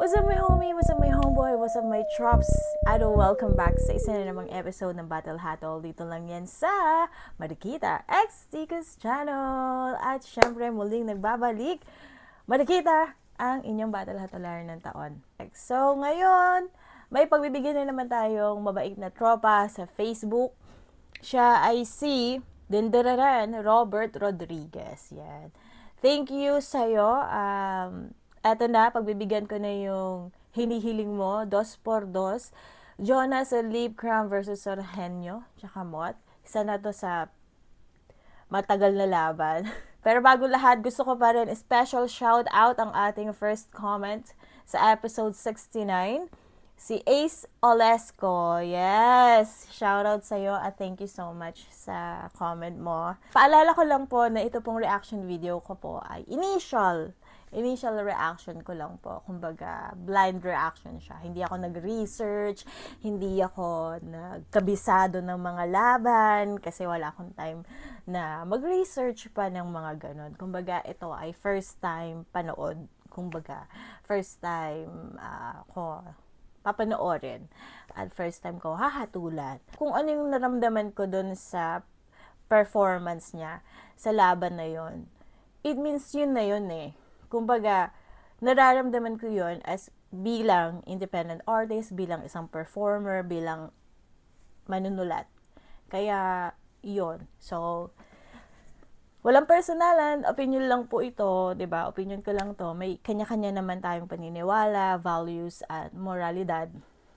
What's up my homie? What's up my homeboy? What's up my trops? Welcome back sa isa na namang episode ng Battle Hatol. Dito lang yan sa Marikita X Tikas Channel. At syempre muling nagbabalik Marikita, ang inyong Battle Hatolar ng taon. So ngayon, may pagbibigyan na naman tayong mabait na tropa sa Facebook. Siya ay si Dindararan Robert Rodriguez. Yan. Thank you sa'yo. Eto na, pagbibigyan ko na yung hinihiling mo, 2x2. Jonas Liebkram versus Sorhenyo, tsaka Mot. Isa na to sa matagal na laban. Pero bago lahat, gusto ko pa rin special shout out ang ating first comment sa episode 69. Si Ace Olesco. Yes! Shout out sa'yo at thank you so much sa comment mo. Paalala ko lang po na ito pong reaction video ko po ay initial reaction ko lang po. Kumbaga, blind reaction siya. Hindi ako nag-research, hindi ako nagkabisado ng mga laban, kasi wala akong time na mag-research pa ng mga ganon. Kumbaga, ito ay first time panood. Kumbaga, first time ko papanoorin. At first time ko hahatulan. Kung ano yung naramdaman ko dun sa performance niya sa laban na yon, it means yun na yun eh. Kumbaga, nararamdaman ko yun as bilang independent artist, bilang isang performer, bilang manunulat. Kaya, yun. So, walang personalan, opinion lang po ito, 'di ba? Opinion ko lang 'to. May kanya-kanya naman tayong paniniwala, values at moralidad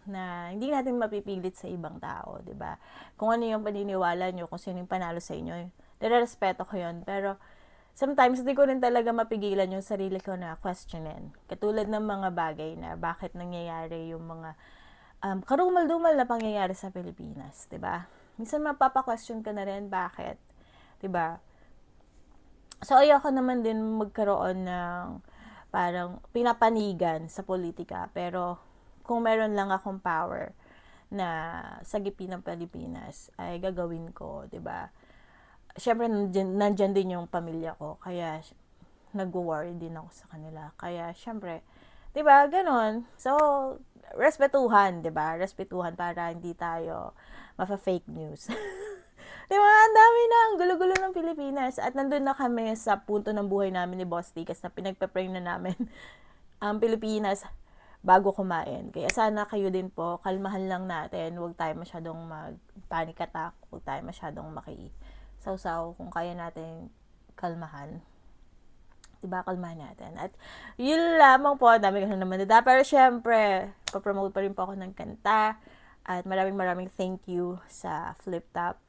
na hindi natin mapipilit sa ibang tao, 'di ba? Kung ano yung paniniwala nyo, kung sino yung panalo sa inyo, nirerespeto ko 'yon. Pero sometimes hindi ko rin talaga mapigilan yung sarili ko na questionin. Katulad ng mga bagay na bakit nangyayari yung mga karumal-dumal na pangyayari sa Pilipinas, 'di ba? Minsan mapapa-question ka na rin bakit, 'di ba? So, ayoko naman din magkaroon ng parang pinapanigan sa politika. Pero, kung meron lang akong power na sagipin ng Pilipinas, ay gagawin ko, 'di ba? Syempre, nandyan din yung pamilya ko. Kaya, nag-worry din ako sa kanila. Kaya, syempre, 'di ba? Ganon. So, respetuhan, 'di ba? Respetuhan para hindi tayo mafa-fake news. Diba, ang dami na, ang gulo-gulo ng Pilipinas. At nandun na kami sa punto ng buhay namin ni Boss Tikas na pinagpe-pray na namin ang Pilipinas bago kumain. Kaya sana kayo din po, kalmahan lang natin. Huwag tayo masyadong mag-panic attack. Huwag tayo masyadong maki-sausaw. Kung kaya natin kalmahan. Diba, kalmahan natin. At yun lamang po, dami ka na naman nila. Pero syempre, papromote pa rin po ako ng kanta. At maraming thank you sa Flip Top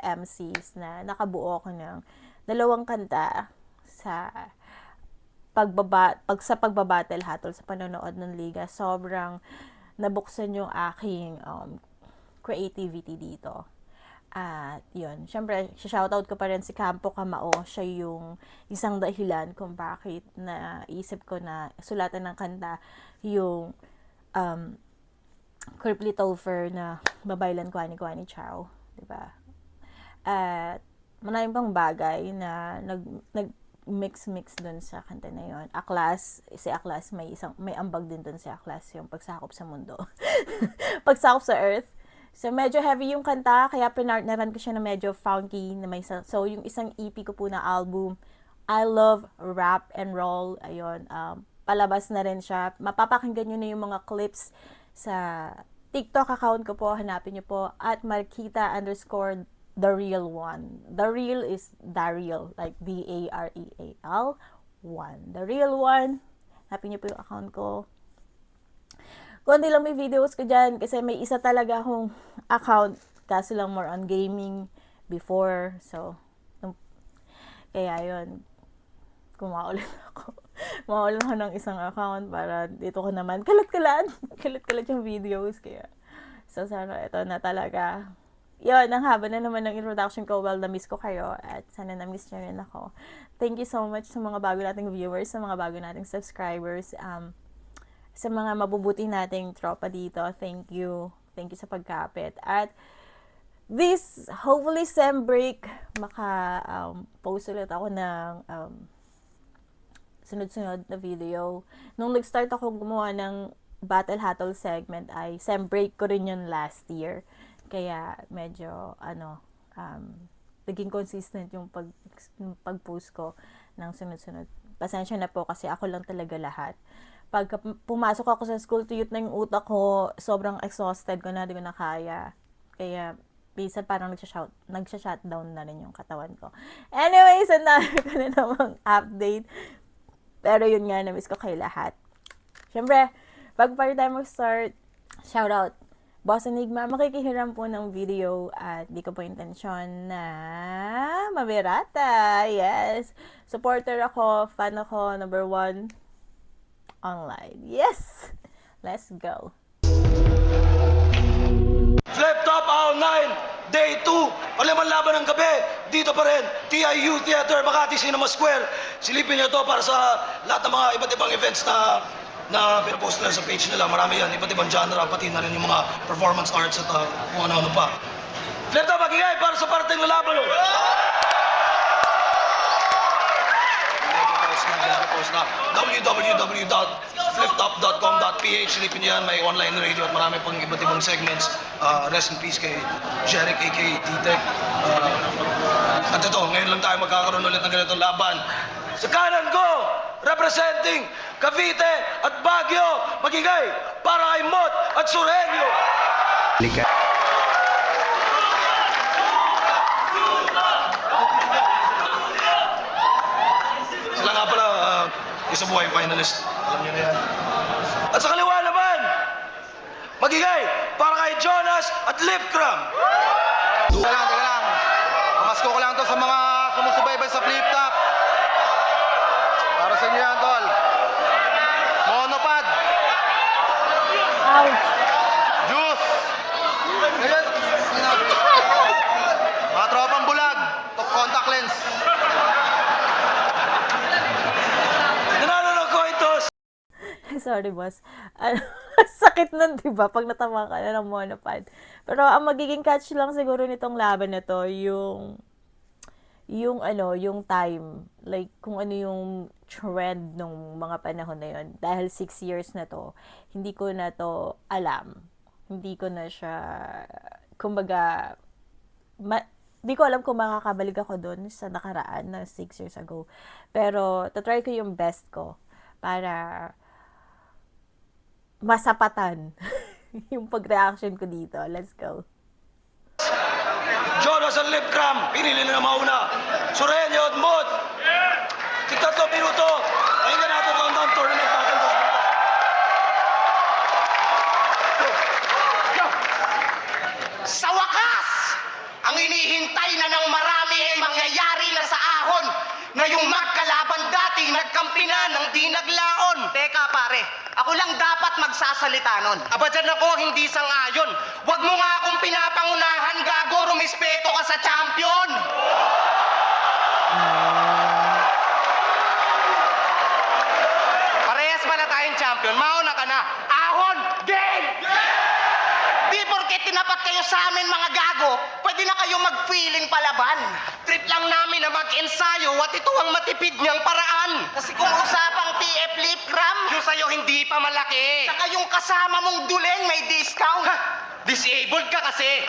MCs na nakabuo ako ng 2 kanta sa pagbabattle hatol sa panonood ng liga. Sobrang nabuksan yung aking creativity dito. At yun, syempre, shoutout ko pa rin si Campo Kamao. Siya yung isang dahilan kung bakit naisip ko na sulatan ng kanta yung Kirply Topher na Babaylan Kwani Chow. Diba? At maraming pang bagay na nag-mix dun sa kanta na yon. Si Aklas, may ambag din dun si Aklas, yung pagsakop sa mundo. Pagsakop sa earth. So, medyo heavy yung kanta, kaya pinartneran ko siya na medyo funky. So, yung isang EP ko po na album, I Love Rap and Roll, ayun, palabas na rin siya. Mapapakinggan nyo na yung mga clips sa TikTok account ko po, hanapin nyo po, at Marikita_the real one. The real is Daryl, like DAREAL 1. The real one. Hanapin nyo po yung account ko. Kundi lang may videos ko dyan, kasi may isa talaga akong account, kaso lang more on gaming before. So, kaya yun, kumaulit ako. Mawala ko ng isang account para dito ko naman kalat yung videos. Kaya, so sana ito na talaga. Yun, ang haba na naman ng introduction ko. Well, na-miss ko kayo at sana na-miss nyo rin ako. Thank you so much sa mga bago nating viewers, sa mga bago nating subscribers, sa mga mabubuti nating tropa dito. Thank you. Thank you sa pagkapit. At this, hopefully, sem break, maka-post ulit ako ng sunod-sunod na video. Nung nag-start ako gumawa ng Battle Hatol segment ay sem break ko rin yun last year. Kaya medyo naging consistent yung pag-post ko ng sunod-sunod. Pasensya na po kasi ako lang talaga lahat. Pag pumasok ako sa school to youth na yung utak ko, sobrang exhausted ko na, di ko na kaya. Kaya minsan parang nagsha-shutdown na rin yung katawan ko. Anyways, ang dami ko na namang update. Pero yun nga, na-miss ko kay lahat. Siyempre, bago pa rin tayo mag-start, shoutout. Boss Enigma, makikihiram po ng video at di ko po intensyon na mabirata. Yes! Supporter ako, fan ako, number 1 online. Yes! Let's go! Flip Top Hour 9, Day 2, paliman laban ng gabi, dito pa rin, TIU Theater, Makati Cinema Square. Silipin niyo to para sa lahat ng mga iba't ibang events na pinapost nila sa page nila. Marami yan, iba't ibang genre, pati na rin yung mga performance arts at kung ano-ano pa. Flip Top, magigay para sa parating na laban. Post na www.fliptop.com.ph. Silipin niyo yan, may online radio at marami pang iba't ibang segments. Rest in peace kay Jeric aka D-Tech. At ito, ngayon lang tayo magkakaroon ulit ng ganitong laban. Sa kanan ko, representing Cavite at Baguio, magigay para kay Mot at Sureño. Sila nga pala, isa buhay finalist. Alam niyo na yan. At sa kaliwa naman, magigay para kay Jonas at Lipcram. Teka lang. Pamasko ko lang to sa mga sumusubaybay sa Flip Top. Para sa inyo yan, tol. Monopod. Ouch! Juice. Ngayon, mga tropang bulag. Top contact lens. Nanalo ng Coitos. Sorry, boss. Sakit nun, di ba? Pag natama ka na ng monopod. Pero ang magiging catch lang siguro nitong laban na to, yung time. Like, kung ano yung trend nung mga panahon na yun. Dahil 6 years na to, hindi ko na to alam. Hindi ko na siya, kumbaga, di ko alam kung makakabalik ako doon sa nakaraan na 6 years ago. Pero, tatry ko yung best ko para masapatan yung pag-reaction ko dito. Let's go. Jonas at Lipcram, pinili na mauna. Sureño at Mot. Tig-3 minuto. Pakinggan natin ang tournament natin. Sa wakas, ang inihintay na ng marami ay mangyayari na sa ahon na yung magkalaban dati nagkampi na ng di naglaon. Teka pare, ako lang dapat magsasalita nun. Aba dyan ako, hindi sang-ayon. Huwag mo nga akong pinapangunahan, gago, rumispeto ka sa champion. Parehas pala tayong champion, mauna ka na. Ahon, game! Di porket tinapat kayo sa amin mga gago, pwede na kayo mag-feeling palaban. Trip lang namin na mag-ensayo at ito ang matipid niyang paraan. Kasi kung usapang PF Lipcram, yung sa'yo hindi pa malaki. Saka yung kasama mong duleng may discount. Ha, disabled ka kasi.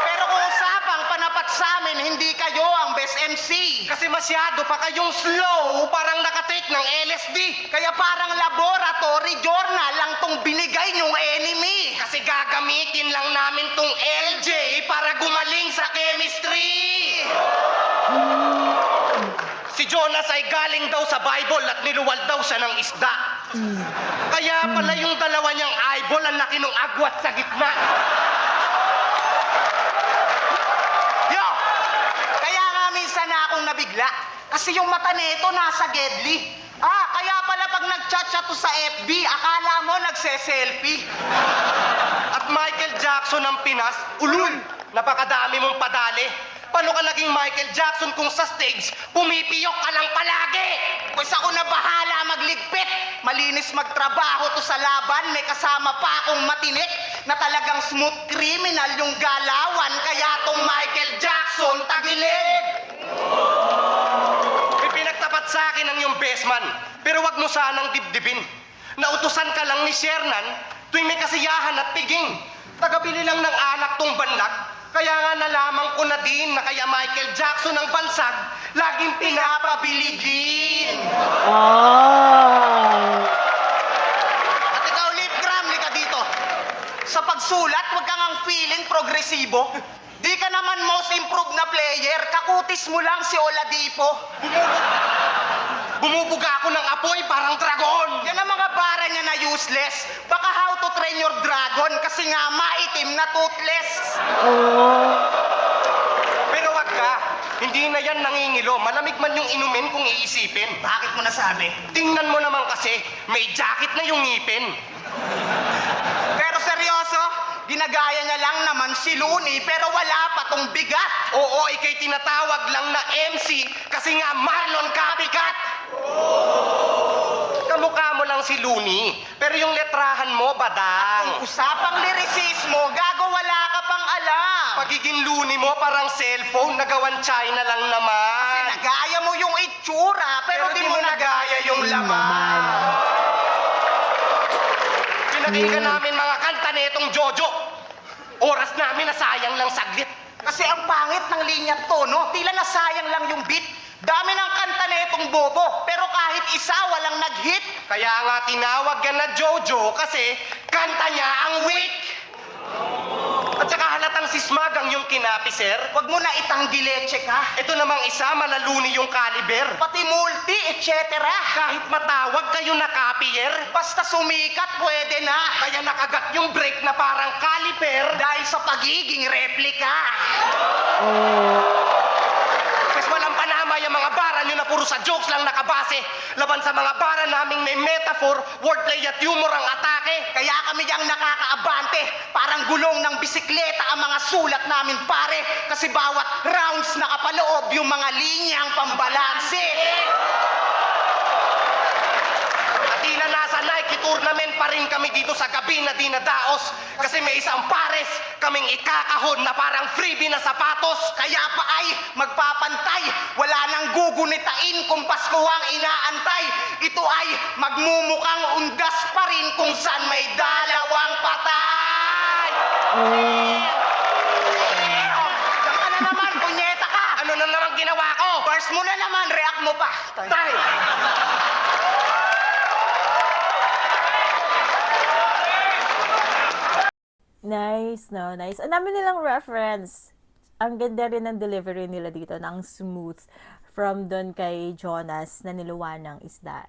Pero kung usapang panapat sa amin, hindi kayo ang best MC. Kasi masyado pa kayong slow, parang nakatake ng LSD. Kaya parang laboratory journal lang tong binigay nyong enemy. Kasi gagamitin lang namin tong LJ para gumaling sa chemistry. Si Jonas ay galing daw sa Bible at niluwal daw siya ng isda. Kaya pala yung dalawa niyang eyeball ang laki ng agwat sa gitna. Yo! Kaya nga minsan na akong nabigla. Kasi yung mata nito nasa gedli. Kaya pala pag nag-chat siya to sa FB, akala mo nagse-selfie. At Michael Jackson ng Pinas, ulul! Napakadami mong padali. Paano ka naging Michael Jackson kung sa stage, pumipiyok ka lang palagi? Pues ako na bahala magligpit. Malinis magtrabaho to sa laban, may kasama pa akong matinik na talagang smooth criminal yung galawan. Kaya tong Michael Jackson tagilid. May pinagtapat Salamat sa akin ang iyong bestman, pero wag mo sanang dibdibin. Nautusan ka lang ni Shernan tuwing may kasiyahan at piging. Tagabili lang ng alak tong banlag, kaya nga nalaman ko na din na kaya Michael Jackson ang bansag, laging pinapabiligin. At ikaw, Lip Gram, lika dito. Sa pagsulat, wag kang ang feeling progresibo. Di ka naman most improved na player, kakutis mo lang si Oladipo. Bumubuga ako ng apoy parang dragon. Yan ang mga bara niya na useless. Baka how to train your dragon kasi nga maitim na toothless. Pero wag ka, hindi na yan nangingilo. Malamig man yung inumin kung iisipin. Bakit mo nasabi? Tingnan mo naman kasi, may jacket na yung ngipin. Pero seryoso, ginagaya niya lang naman si Looney pero wala pa tong bigat. Oo, ikay tinatawag lang na MC kasi nga Marlon Copycat. Kamukha mo lang si Looney, pero yung letrahan mo, badang. Kung usapang lyricismo, gago wala ka pang alam. Pagiging Looney mo parang cellphone, nagawan China lang naman. Nagaya mo yung itsura pero di mo nagaya yung laman. Pinakinggan namin mga kanta nitong Jojo. Oras namin nasayang lang saglit. Kasi ang pangit ng linya tono, tila nasayang lang yung beat. Dami ng kanta na itong bobo, pero kahit isa walang nag-hit. Kaya nga tinawag yan na Jojo kasi kanta niya ang weak. At saka halatang sismagang yung kinapi, sir. Wag mo na itanggileche ka. Ito namang isa, malaluni yung kaliber. Pati multi, etc. Kahit matawag kayo na kapiyer, Basta sumikat, pwede na. kaya nakagat yung brake na parang kaliper. Dahil sa pagiging replika. Pues walang panama yung mga bara nyo na puro sa jokes lang nakabase. Laban sa mga bara naming may metaphor, wordplay at humor ang atake. Kaya kami diyang nakakaabante. Parang gulong ng bisikleta ang mga sulat namin, pare. Kasi bawat rounds nakapaloob yung mga linyang pambalanse. At tila nasa Nike tournament pa rin kami dito sa gabi na dinadaos. Kasi may isang pares kaming ikakahon na parang freebie na sapatos. Kaya pa ay magpapantay. Wala nang gugunitain kung Pasko ang inaantay. Ito ay magmumukhang undas pa rin kung saan may dalawang patay. Diyan ka na naman, punyeta ka. Ano na naman ginawa ko? First mo na naman, react mo pa. Tay! Nice, no? Nice. Ang dami nilang reference. Ang ganda rin ng delivery nila dito, ng smooth from doon kay Jonas na niluwa ng isda.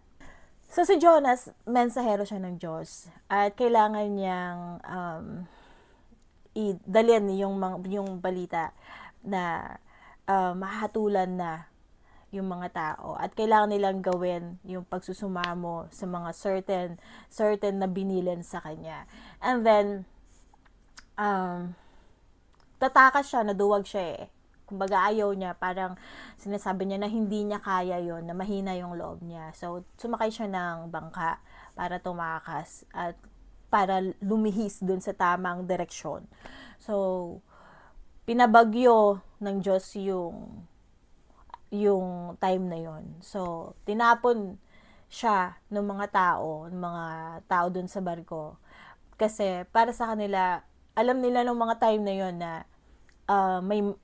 So, si Jonas, mensahero siya ng Diyos. At kailangan niyang idalhin yung balita na mahatulan na yung mga tao. At kailangan nilang gawin yung pagsusumamo sa mga certain na binilin sa kanya. And then, tatakas siya, naduwag siya eh. Kumbaga ayaw niya, parang sinasabi niya na hindi niya kaya yon, na mahina yung loob niya. So, sumakay siya ng bangka para tumakas at para lumihis dun sa tamang direksyon. So, pinabagyo ng Diyos yung time na yon. So, tinapon siya ng mga tao dun sa barko. Kasi para sa kanila, alam nila nung mga time na yon na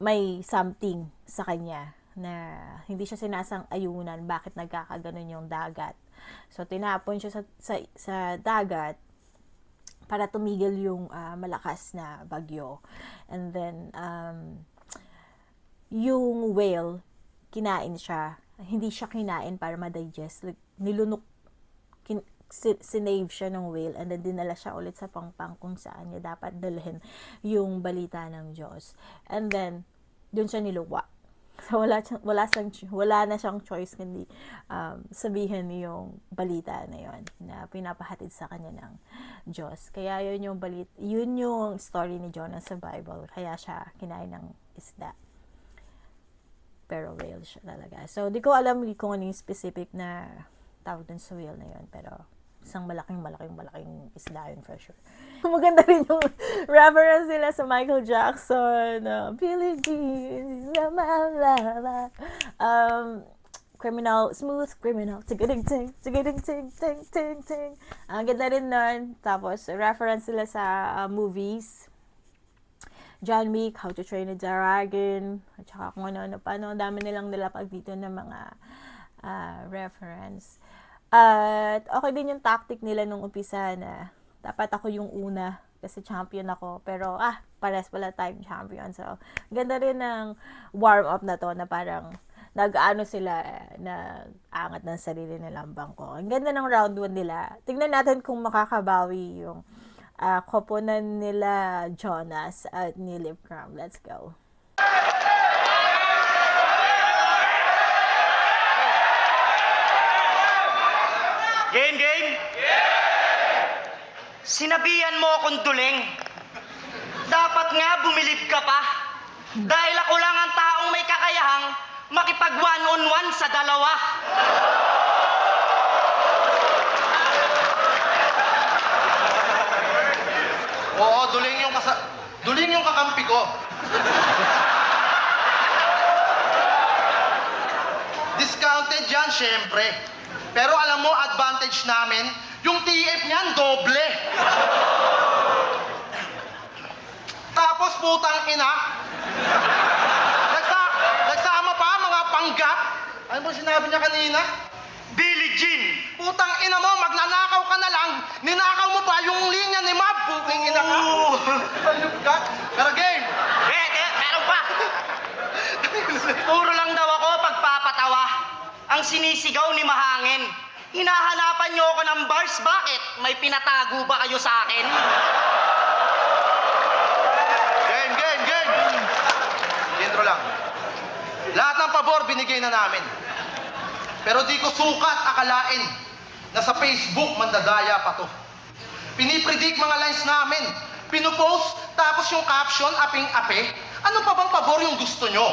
may something sa kanya na hindi siya sinasang-ayunan bakit nagkakaganon yung dagat. So, tinapon siya sa dagat para tumigil yung malakas na bagyo. And then, yung whale, kinain siya. Hindi siya kinain para ma-digest. Like, nilunok, sinave siya ng whale and then dinala siya ulit sa pangpang kung saan niya dapat dalhin yung balita ng Diyos. And then, dun siya niluwa. So, wala na siyang choice kundi sabihin yung balita na yon na pinapahatid sa kanya ng Diyos. Kaya yun yung story ni Jonah sa Bible. Kaya siya kinain ng isda. Pero whale siya talaga. So, di ko alam kung ano yung specific na tawag dun sa whale na yun. Pero, isang malaking isda yun for sure. Maganda rin yung reference nila sa Michael Jackson. Billie Jean is my lover. criminal, smooth criminal. Tigiling ting, tigiling ting, ting, ting, ting. Ang ganda rin nun. Tapos, reference sila sa movies. John Wick, How to Train a Dragon, at saka kung ano-ano pa. Ang dami nilang nilapag dito ng mga reference. At okay din yung tactic nila nung umpisa na dapat ako yung una kasi champion ako. Pero pares pala time champion. So, ganda rin ng warm-up na to na parang nag-ano sila, nag-angat ng sarili nilang bangko. Ang ganda ng round 1 nila. Tingnan natin kung makakabawi yung koponan nila Jonas at Nilip Cram. Let's go. Game, game? Sinabihan mo akong duling. Dapat nga bumilib ka pa. Dahil ako lang ang taong may kakayahang makipag one-on-one sa dalawa. Oo, duling yung kakampi ko. Discounted yan, syempre. Pero alam mo, advantage namin, yung TF niyan, doble. Tapos, putang ina, nagsama pa mga panggap. Ano ba sinabi niya kanina? Billie Jean. Putang ina mo, magnanakaw ka na lang, ninakaw mo pa yung linya ni Mab. Puting ina ka. Ayun ka. Pero game. Meron pa. Puro lang daw ako pagpapatawa. Ang sinisigaw ni Mahangin. Hinahanapan niyo ako ng bars, bakit? May pinatago ba kayo sa akin? Game. Intro lang. Lahat ng pabor binigay na namin. Pero di ko sukat akalain na sa Facebook mandadaya pa to. Pinipredict mga lines namin. Pinupost, tapos yung caption, aping-ape. Ano pa bang pabor yung gusto nyo?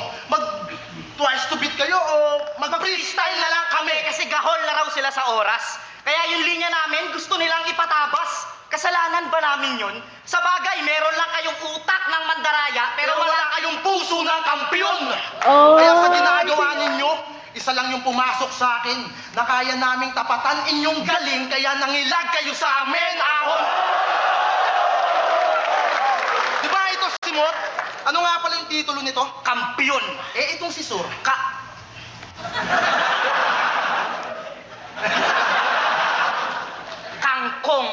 Twice to beat kayo o mag-freestyle na lang kami? Kasi gahol na raw sila sa oras. Kaya yung linya namin, gusto nilang ipatabas. Kasalanan ba namin yun? Sa bagay, meron lang kayong utak ng mandaraya, pero wala kayong puso ng kampiyon. Kaya sa ginagawa ninyo, isa lang yung pumasok sa akin na kaya naming tapatan inyong galing, kaya nangilag kayo sa amin, ahon! Di ba ito si Mot? Ano nga pala yung titulo nito? Kampiyon. Itong si Sur. Kangkong.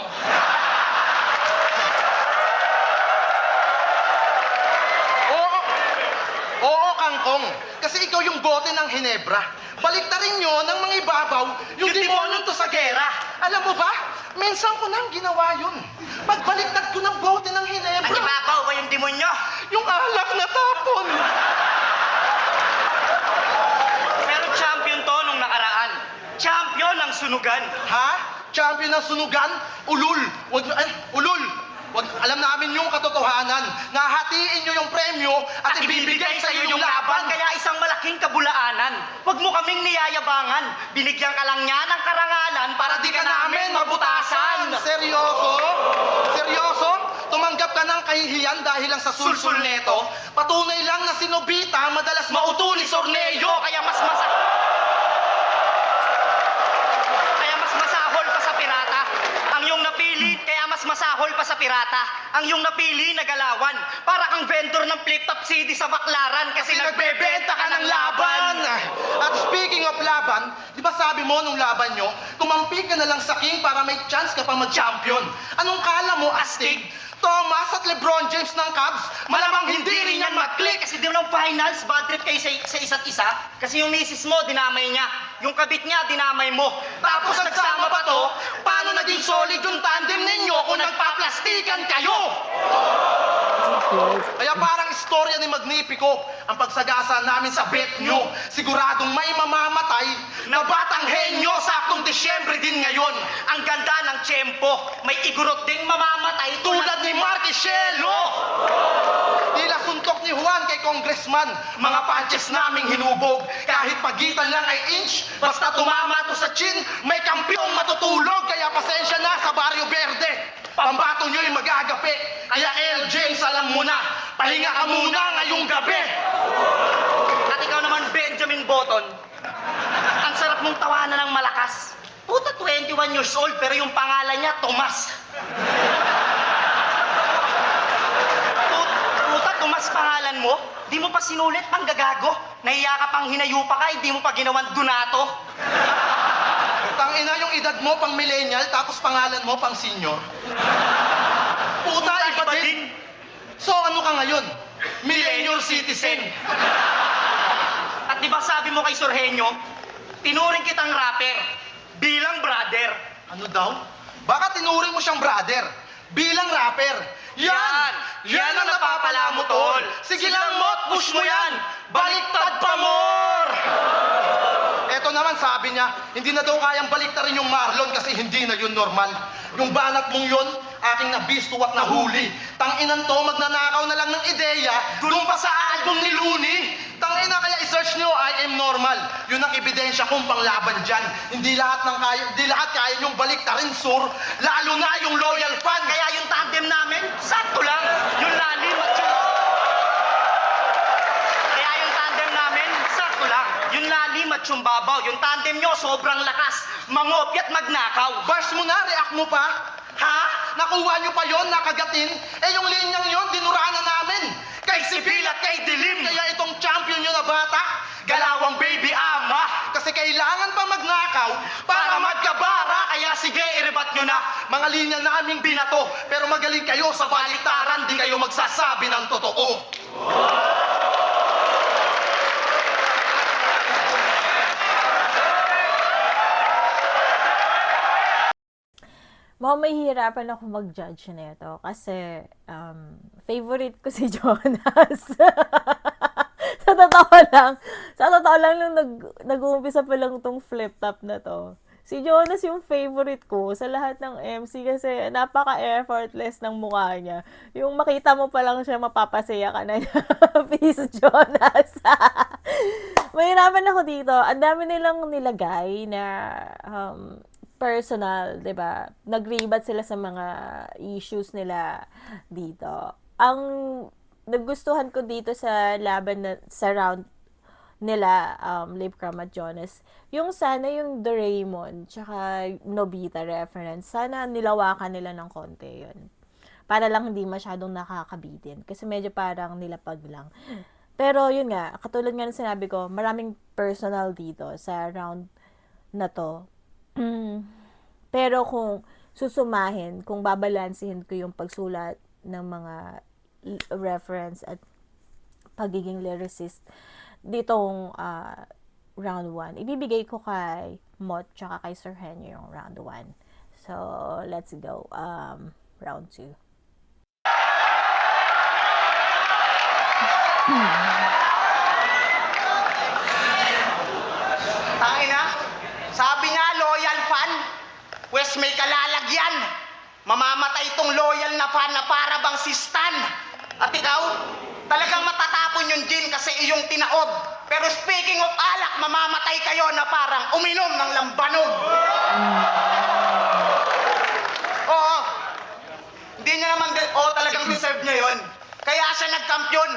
Oo, kangkong. Kasi ikaw yung bote ng Hinebra. Baliktarin nyo ng mga ibabaw yung demonyo to sa gera. Alam mo ba? Minsan ko nang ginawa yun. Pagbaliktad ko ng bote ng Hinebra. Ang ibabaw ba yung demonyo? Yung alak na tapon. Pero champion to nung nakaraan. Champion ng sunugan. Ha? Champion ng sunugan? Ulul. Ulul. Alam namin yung katotohanan. Nahatiin nyo yung premyo at ibibigay sa iyo yung laban. Kaya isang malaking kabulaanan. Huwag mo kaming niyayabangan. Binigyan ka lang niya ng karangalan para di ka namin mabutasan. Seryoso? Seryoso? Tumanggap ka ng kahihiyan dahil lang sa sulsul neto? Patunay lang na si Nobita madalas mautuli Sorneo. Kaya mas masahol pa sa pirata. Ang iyong napili, kaya mas masahol pa sa pirata. Ang iyong napili na galawan. Para kang vendor ng flip-top CD sa baklaran kasi nagbebenta ka ng laban. At speaking of laban, di ba sabi mo nung laban nyo, kumampi ka na lang sa king para may chance ka pa mag-champion. Anong kala mo, astig? Thomas at LeBron James ng Cavs, malamang hindi rin yan mag-click. Kasi di mo lang finals, bad trip kayo sa isa't isa. Kasi yung misis mo, dinamay niya. Yung kabit niya, dinamay mo. Tapos nagsama pa to, paano naging solid yung tandem ninyo kung nagpaplastikan kayo? Kaya parang istorya ni Magnifico ang pagsagasa namin sa bet nyo. Siguradong may mamamatay na batang henyo saktong Disyembre din ngayon. Ang ganda ng tiyempo, may igurot ding mamamatay Tulad ni Marquisielo! Tila suntok ni Juan kay Congressman, mga punches naming hinubog. Kahit pagitan lang ay inch, basta tumama to sa chin, may kampyong matutulog. Kaya pasensya na sa Barrio Verde. Pambato nyo'y magagapi. Kaya LJ, alam mo na, pahinga ka muna ngayong gabi. At ikaw naman, Benjamin Button. Ang mong tawanan ng malakas. Puta, 21 years old, pero yung pangalan niya, Tomas. Puta, Tomas pangalan mo? Di mo pa sinulit, panggagago. Nahiya ka pang hinayupa ka, hindi mo pa ginawan Donato. Tangina yung edad mo pang millennial, tapos pangalan mo pang senior. Puta, iba din. So ano ka ngayon? Millennial citizen. At di ba sabi mo kay Sorhenyo, tinuring kitang rapper bilang brother. Ano daw? Baka tinuring mo siyang brother bilang rapper. Yan! Yan ang napapala mo, tol. Sige lang, Mot, push mo yan. Baliktad pa more! Eto naman sabi niya, hindi na daw kayang baliktarin yung Marlon kasi hindi na yun normal. Yung banat mong yun, aking nabisto at nahuli. Tanginan to, magnanakaw na lang ng ideya, dun pa sa album ni Looney. Tangina, kaya i-search nyo, I am normal. Yun ang ebidensya kung panglaban dyan. Hindi lahat kaya yung baliktarin, sur. Lalo na yung loyal fan. Kaya yung tandem namin, sakto lang. Yung lalim at yung... Kaya yung tandem namin, sakto lang. Yung lalim at yung babaw. Yung tandem nyo, sobrang lakas. Mangopy at magnakaw. Bars mo na, react mo pa. Ha? Nakuha nyo pa yon, nakagatin. Eh yung linyang yon, dinurana namin. Kay Sibil at kay Dilim. Kaya itong champion nyo na bata, Galawang baby ama. kasi kailangan pa magnakaw Para magkabara, kaya sige, irebat nyo na. mga linya naming binato. Pero magaling kayo sa baliktaran, di kayo magsasabi ng totoo. Mukhang mahihirapan ako mag-judge nito kasi favorite ko si Jonas. Sa totoo lang nung nag-uumpisa pa lang tong flip-top na to. Si Jonas yung favorite ko sa lahat ng MC kasi napaka-effortless ng mukha niya. Yung makita mo pa lang siya, mapapasaya ka na niya. Peace, Jonas. Mahirapan ako dito. Ang dami nilang nilagay na personal, 'di ba? Nagrebat sila sa mga issues nila dito. Ang nagustuhan ko dito sa laban na sa round nila Lipcram at Jonas, yung sana yung Doraemon tsaka Nobita reference, sana nilawakan nila ng konti yun. Para lang hindi masyadong nakakabitin. Kasi medyo parang nilapag lang. Pero yun nga, katulad nga ng sinabi ko, maraming personal dito sa round na to. Pero kung susumahin, kung babalansihin ko yung pagsulat ng mga reference at pagiging lyricist ditong round 1, ibibigay ko kay Mot tsaka kay Sir Henry yung round 1. So, let's go. Round 2. Tangina, sabi nga loyal fan, wes may kalalagyan. Mamamatay itong loyal na fan na para bang si Stan. At ikaw, talagang matatapon yung gin kasi iyong tinaob. Pero speaking of alak, mamamatay kayo na parang uminom ng lambanog. Oo. Hindi niya naman, talagang deserve niya yun. Kaya siya nagkampiyon.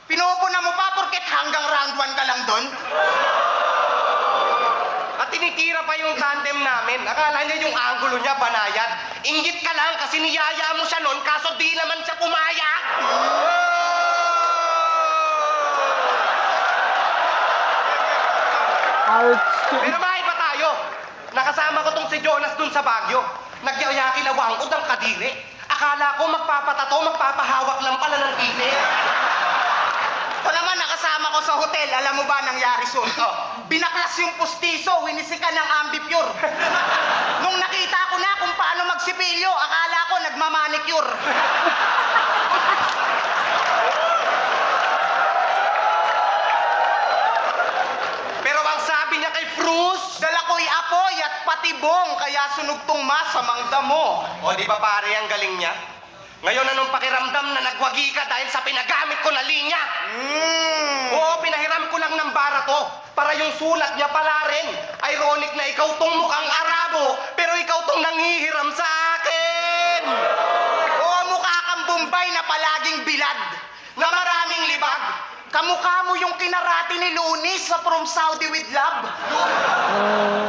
Pinupuna mo pa porket hanggang round 1 ka lang doon. At tinitira pa yung tandem namin. Akala niya yung angulo niya banayad. Inggit ka lang kasi niyaya mo siya noon kaso di naman siya pumayag. Pero maiba tayo. Nakasama ko tong si Jonas dun sa Baguio. Nagyayaki na wangod ang kadiri. Akala ko magpapatato, magpapahawak lang pala ng init. Ito naman, nakasama ko sa hotel. Alam mo ba nangyari soon? Binaklas yung pustiso, winisikan ng ambipure. Nung nakita ko na kung paano magsipilyo, akala ko nagmamanicure. Pero ang sabi niya kay Frus, Dala ko'y apoy at patibong, kaya sunugtong masamang damo. o di ba pare ang galing niya? Ngayon anong pakiramdam na nagwagi ka dahil sa pinagamit ko na linya? Oo, pinahiram ko lang ng bara to para yung sulat niya pala rin. Ironic na ikaw tong mukhang Arabo, pero ikaw tong nanghihiram sa akin. Oo, mukha kang Bombay na palaging bilad, na maraming libag. Kamukha mo yung kinarati ni Lunis sa From Saudi with Love.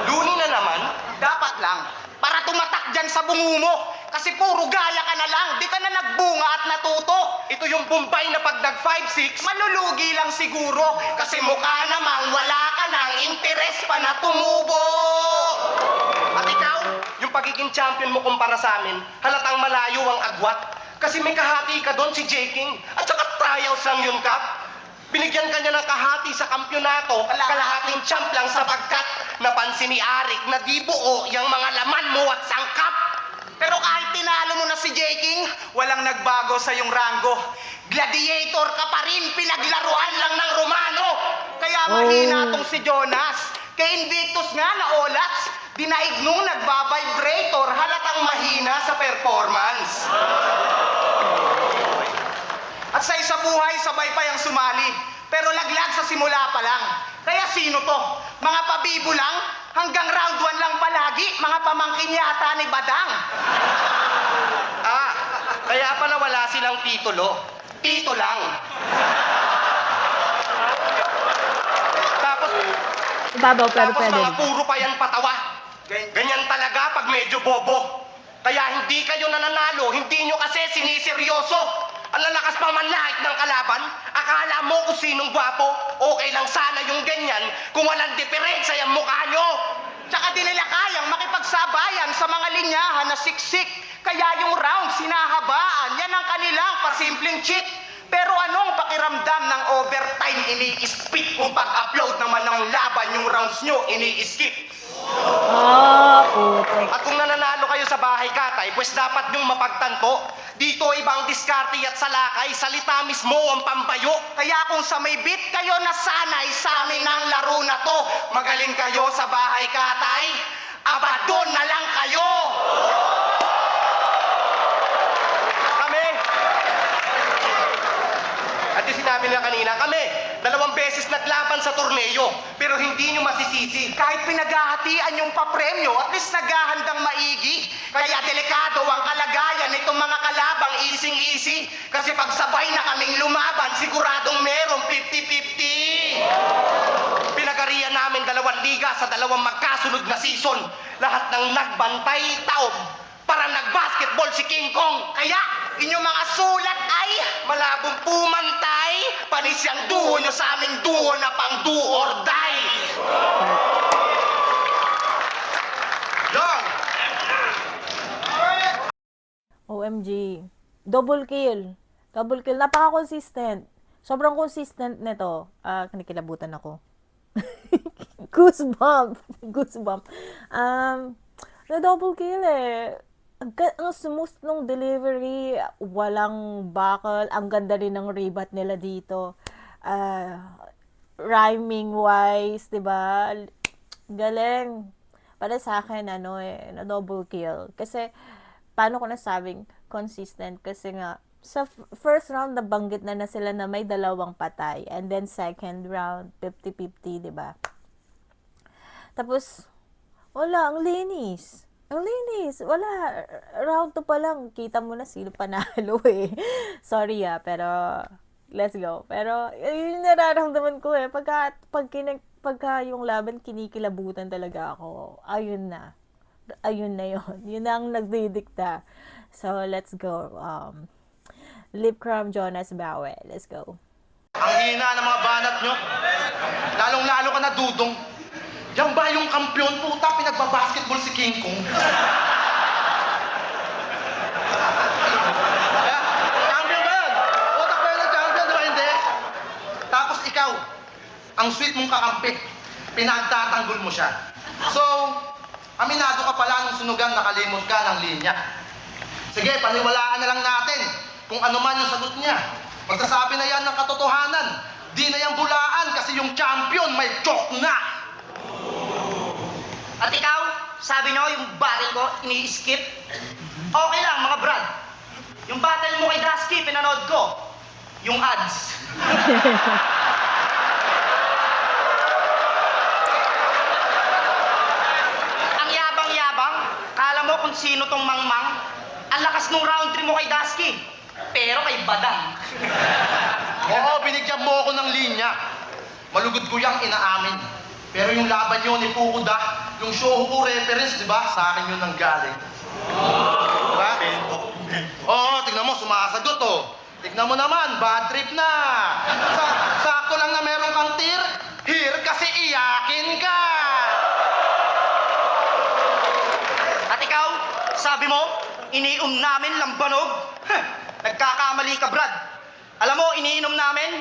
Luni na naman. Dapat lang. Para tumatak dyan sa bungo mo. Kasi puro gaya ka na lang. Di ka na nagbunga at natuto. Ito yung Bombay na pag nag 5'6". Malulugi lang siguro. Kasi mukha namang wala ka ng interes pa na tumubo. At ikaw, yung pagiging champion mo kumpara sa amin, halatang malayo ang agwat. Kasi may kahati ka doon si J-King. At saka trials lang yun, Kap. Binigyan ka niya ng kahati sa kampyonato, kalahating champ lang sapagkat napansin ni Arik na di buo yung mga laman mo at sangkap. Pero kahit tinalo mo na si J-King, walang nagbago sa yung rango. Gladiator ka pa rin, pinaglaruan lang ng Romano. Kaya mahina tong si Jonas. Kay Invictus nga na olats, dinaig nung nagbabibrator, halatang mahina sa performance. At sa isa buhay, sabay pa yung sumali. Pero laglag sa simula pa lang. Kaya sino to? Mga pabibo lang? Hanggang round 1 lang palagi, mga pamangkin yata ni Badang. Kaya pala wala silang titulo. Tito lang. Tapos Babaw pero pwede. mga puro pa yan patawa. Ganyan talaga pag medyo bobo. Kaya hindi kayo nananalo, hindi nyo kasi siniseryoso. Ang lalakas pa man lahit ng kalaban, akala mo kung sinong gwapo, okay lang sana yung ganyan kung walang diferensya yung mukha nyo. Tsaka di nila kayang makipagsabayan sa mga linyahan na siksik. Kaya yung round sinahabaan, yan ang kanilang pasimpleng cheat. Pero anong pakiramdam ng overtime ini-spit kung pag-upload naman ng laban yung rounds nyo ini-skip? Putek. At kung nananalo kayo sa bahay katay, pues dapat nyong mapagtanto. Dito ibang diskarte at salakay, salita mismo ang pampayo. Kaya kung sa may beat kayo nasanay sa amin ang laro na to, Magaling kayo sa bahay katay, abadon na lang kayo! kami. At yung sinabi nila kanina, kami, 2 beses naglaban sa torneo, pero hindi nyo masisisi. Kahit pinaghahatian yung papremyo, at least naghahandang maigi. Kaya delikado ang kalagayan nitong mga kalabang ising-isi. Kasi pag sabay na kaming lumaban, siguradong merong 50-50. Pinagarian namin 2 liga sa 2 magkasunod na season. Lahat ng nagbantay taob para nagbasketball si King Kong. Kaya, inyong mga sulat ay Malabong pumantay, panis yung duo nyo sa aming duo na pang do or die. Yon! OMG. Double kill. Double kill. Napaka-consistent. Sobrang consistent nito. Kinikilabutan ako. Goosebump. Goosebump. Na double kill eh. Ang smooth nung delivery. Walang bakal. Ang ganda rin ng rebat nila dito. Rhyming wise, 'di ba? Galing. Para sa akin na double kill. Kasi paano ko nasabing consistent? Kasi nga sa first round nabanggit na sila na may 2 patay, and then second round 50-50, 'di ba? Tapos wala, ang linis. Ang linis. Wala. Round 2 pa lang. Kita mo na sino panalo eh. Sorry pero let's go. Pero yun yung nararamdaman ko eh. Pagka yung laban, kinikilabutan talaga ako. Ayun na. Ayun na yun. Yun na ang nagdidikta. So, let's go. Lipcram Jonas Bawe. Let's go. Ang hina ng mga banat nyo. Lalong-lalo ka na dudong. Yan ba yung kampiyon? Puta, pinagbabasketball si King Kong. Champion ba yan? Utak ba yun ang champion, di ba hindi? Tapos ikaw, ang sweet mong kakampi, pinagtatanggol mo siya. So, aminado ka pala nung sunugan, nakalimot ka ng linya. Sige, paniwalaan na lang natin kung ano man yung sagot niya. Magsasabi na yan ng katotohanan. Di na yan bulaan kasi yung champion may joke na. At ikaw, sabi nyo, yung battle ko, ini-skip? Okay lang, mga brad. Yung battle mo kay Dusky, pinanood ko. Yung ads. Ang yabang-yabang, kala mo kung sino tong mangmang? Ang lakas nung round 3 mo kay Dusky. Pero kay Badang. Oo, binigyan mo ako ng linya. Malugod ko yung inaamin. Pero yung laban nyo ni Fukuda, yung Shohoku reference, di ba? Sa akin yun nang galing. Diba? Oo, tignan mo, sumasagot oh. Tignan mo naman, bad trip na. Sakto lang na meron kang here kasi iyakin ka. At ikaw, sabi mo, iniinom namin lambanog? Nagkakamali ka, Brad. Alam mo, iniinom namin?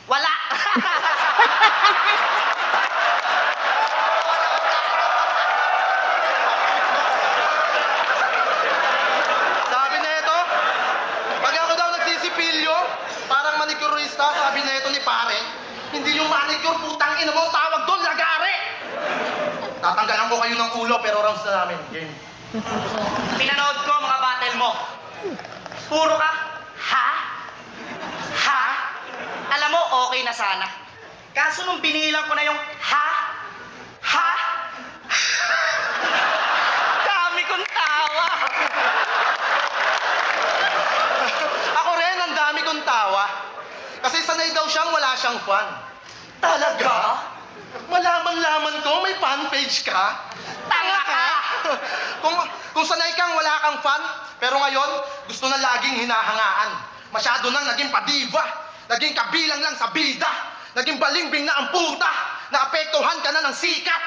Wala. Sabi na ito, pag ako daw nagsisipilyo, parang manicurista, sabi na ito ni pare, hindi yung manicure, putang ina mo, tawag doon, lagari! Tatanggalan ko kayo ng ulo, pero rounds na namin. Game. Pinanood ko mga battle mo. Puro ka, ha? Ha? Alam mo, okay na sana. Kaso nung binilang ko na yung ha? Ha? Dami kong tawa. Ako rin, ang dami kong tawa. Kasi sanay daw siyang wala siyang fun. Talaga? Malaman-laman ko, may fan page ka. Tanga ka! kung sanay kang wala kang fan, pero ngayon, gusto na laging hinahangaan. Masyado nang naging padiva, naging kabilang lang sa bida, naging balingbing na ang puta, naapektuhan ka na ng sikat,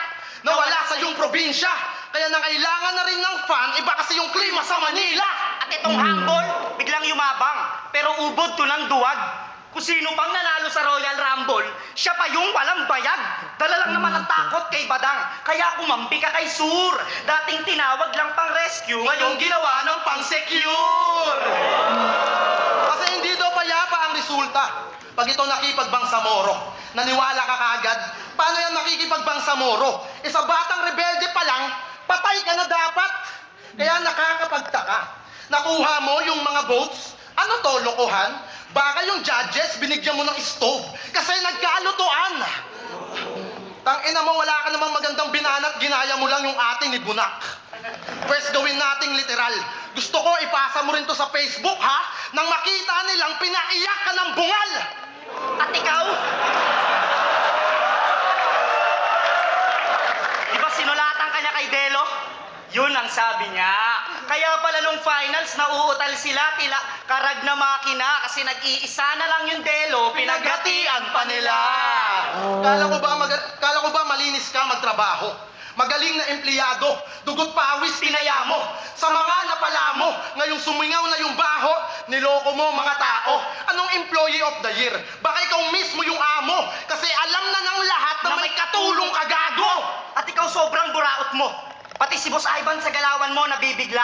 nawala sa iyong probinsya, kaya nangailangan na rin ng fan, iba kasi yung klima sa Manila. At itong humble, biglang yumabang, pero ubod to ng duwag. Kung sino pang nanalo sa Royal Rumble, siya pa yung walang bayag. Dala lang naman ang takot kay Badang, kaya kumampi ka kay Sur. Dating tinawag lang pang rescue, ngayong ginawa ng pang secure. Kasi hindi daw payapa ang resulta. Pag ito nakipagbangsamoro, naniwala ka kaagad, paano yan nakikipagbansamoro? E sa batang rebelde pa lang, patay ka na dapat. Kaya nakakapagtaka. Nakuha mo yung mga votes, ano to, lokohan? Baka yung judges, binigyan mo ng stove kasi nagkalutuan. Tangina mo, wala ka namang magandang binanat, ginaya mo lang yung ating ni Bunak. Pwes gawin nating literal. Gusto ko ipasa mo rin to sa Facebook, ha? Nang makita nilang pinaiyak ka ng bungal. At ikaw? Di ba sinulatan ka niya kay Delo? Yun ang sabi niya. Kaya pala nung finals, nauutal sila, tila karag na makina kasi nag-iisa na lang yung Delo, pinaghatian pa nila. Kala ko ba malinis ka magtrabaho? Magaling na empleyado, dugot pawis pinaya mo. Sa mga napala mo, ngayong sumingaw na yung baho, niloko mo mga tao. Anong employee of the year? Baka ikaw mismo yung amo, kasi alam na ng lahat na may katulong kagago. At ikaw sobrang buraot mo. Pati si Boss Ivan sa galawan mo nabibigla.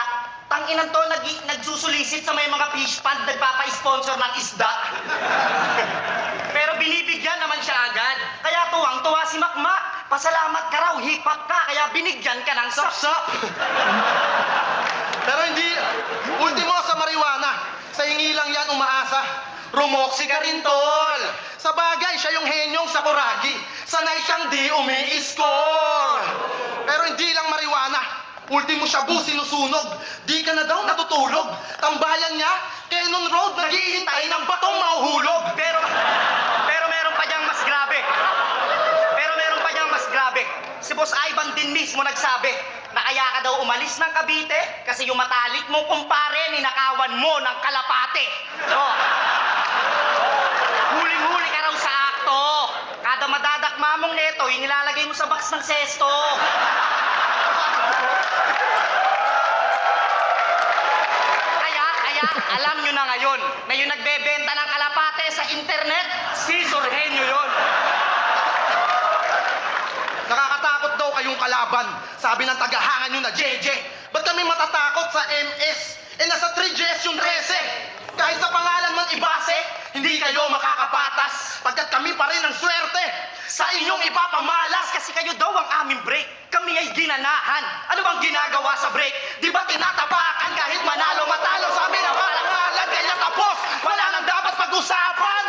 Tanginan to, nagsusulisit sa may mga fish pond, nagpapa-sponsor ng isda. Pero binibigyan naman siya agad. Kaya tuwang-tuwa si Makmak. Pasalamat ka raw, hip-hop ka, kaya binigyan ka ng sap-sap. Pero hindi, ultimo sa marijuana, sa hingi lang yan umaasa. Rumoksi ka rin, tol. Sa bagay, siya yung henyong sakuragi. Sanay siyang di umi-score. Pero hindi lang marijuana. Ultimo shabu sinusunog. Di ka na daw natutulog. Tambayan niya, Cannon Road, naghihintay ng batong mahuhulog. Pero meron pa diyang mas grabe. Si Boss Ivan din mismo nagsabi na kaya ka daw umalis ng Cavite kasi yung matalik mong kumpare ninakawan mo ng kalapate. Oh. Huling-huli ka raw sa akto. Kada madadakma mong neto, inilalagay mo sa box ng sesto. Kaya alam nyo na ngayon na yung nagbebenta ng kalapate sa internet, si Sorhenyo yun. Nakakatakot daw kayong kalaban. Sabi ng tagahangan nyo na JJ. Ba't kami matatakot sa MS? Nasa 3GS yung 13. Kahit sa pangalan man ibase, hindi kayo makakapatas. Pagkat kami pa rin ang swerte sa inyong ipapamalas. Kasi kayo daw ang aming break. Kami ay ginanahan. Ano bang ginagawa sa break? Di ba tinatapakan kahit manalo matalo sa amin ang palangalan? Kaya tapos, wala nang dapat pag-usapan.